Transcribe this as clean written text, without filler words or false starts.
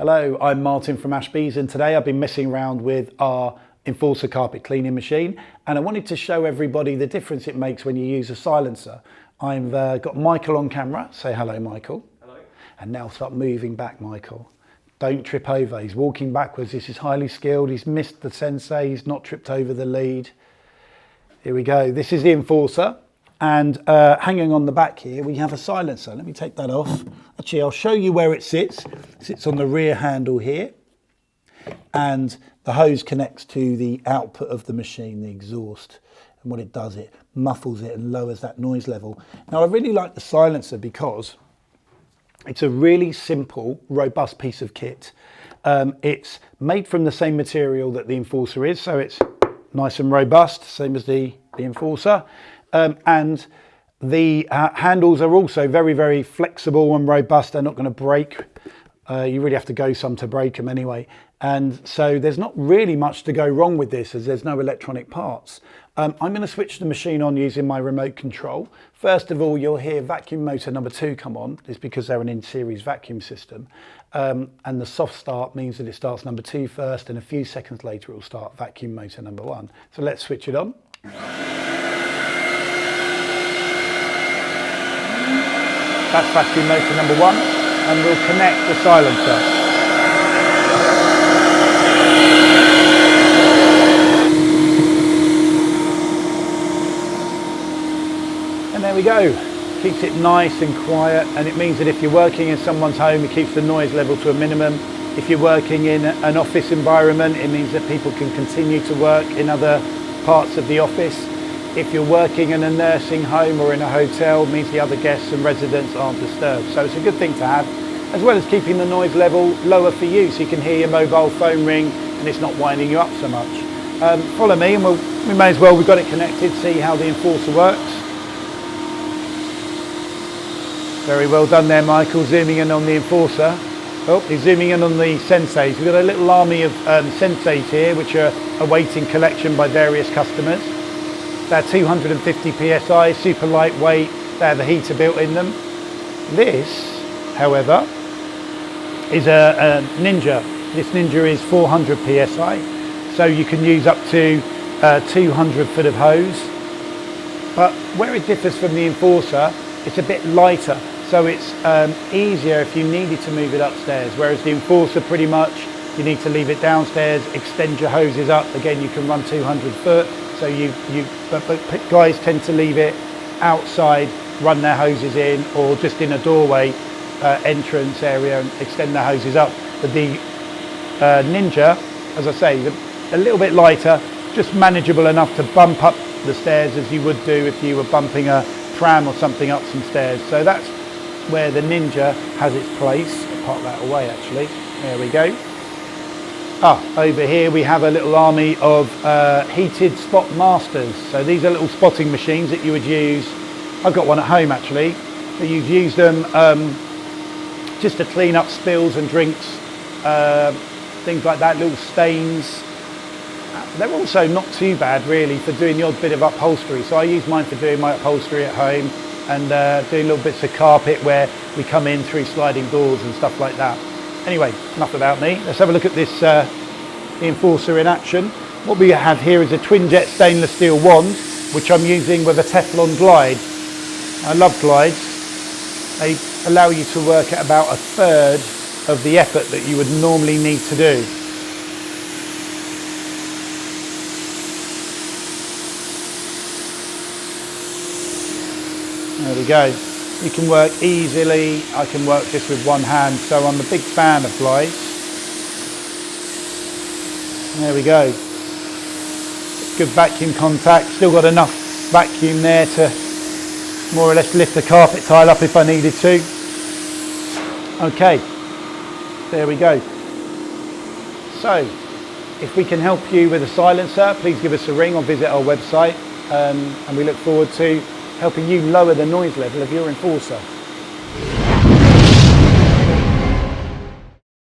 Hello, I'm Martin from Ashbys, and today I've been messing around with our Enforcer carpet cleaning machine, and I wanted to show everybody the difference it makes when you use a silencer. I've got Michael on camera. Say hello, Michael. Hello. And now start moving back, Michael. Don't trip over. He's walking backwards. This is highly skilled. He's missed the sensei. He's not tripped over the lead. Here we go. This is the Enforcer. And hanging on the back here, we have a silencer. Let me take that off. Actually, I'll show you where it sits. It sits on the rear handle here. And the hose connects to the output of the machine, the exhaust. And what it does, it muffles it and lowers that noise level. Now, I really like the silencer because it's a really simple, robust piece of kit. It's made from the same material that the Enforcer is, so it's nice and robust, same as the Enforcer. And the handles are also very, very flexible and robust. They're not going to break. You really have to go some to break them anyway. And so there's not really much to go wrong with this, as there's no electronic parts. I'm going to switch the machine on using my remote control. First of all, you'll hear vacuum motor number 2 come on. It's because they're an in-series vacuum system. And the soft start means that it starts number 2 first, and a few seconds later it will start vacuum motor number 1. So let's switch it on. That's vacuum motor number 1, and we'll connect the silencer. And there we go. Keeps it nice and quiet, and it means that if you're working in someone's home, it keeps the noise level to a minimum. If you're working in an office environment, it means that people can continue to work in other parts of the office. If you're working in a nursing home or in a hotel, it means the other guests and residents aren't disturbed. So it's a good thing to have, as well as keeping the noise level lower for you, so you can hear your mobile phone ring and it's not winding you up so much. Follow me, and we may as well, we've got it connected, see how the Enforcer works. Very well done there, Michael, zooming in on the Enforcer. Oh, he's zooming in on the senseis. We've got a little army of senseis here, which are awaiting collection by various customers. They're 250 psi, super lightweight. They have a heater built in them. This, however, is a Ninja. This Ninja is 400 psi, so you can use up to 200 foot of hose. But where it differs from the Enforcer, it's a bit lighter, so it's easier if you needed to move it upstairs. Whereas the Enforcer, pretty much, you need to leave it downstairs, extend your hoses up. Again, you can run 200 foot. So but guys tend to leave it outside, run their hoses in, or just in a doorway entrance area and extend their hoses up. But the Ninja, as I say, a little bit lighter, just manageable enough to bump up the stairs as you would do if you were bumping a tram or something up some stairs. So that's where the Ninja has its place. I'll park that away actually. There we go. Over here we have a little army of heated spot masters. So these are little spotting machines that you would use. I've got one at home actually. But you'd use them just to clean up spills and drinks, things like that, little stains. They're also not too bad really for doing the odd bit of upholstery. So I use mine for doing my upholstery at home and doing little bits of carpet where we come in through sliding doors and stuff like that. Anyway, enough about me. Let's have a look at this the Enforcer in action. What we have here is a twin jet stainless steel wand, which I'm using with a Teflon glide. I love glides. They allow you to work at about 1/3 of the effort that you would normally need to do. There we go. You can work easily. I can work just with one hand, so I'm a big fan of glides. There we go. Good vacuum contact. Still got enough vacuum there to more or less lift the carpet tile up if I needed to. Okay, there we go. So, if we can help you with a silencer, please give us a ring or visit our website, and we look forward to helping you lower the noise level of your Enforcer.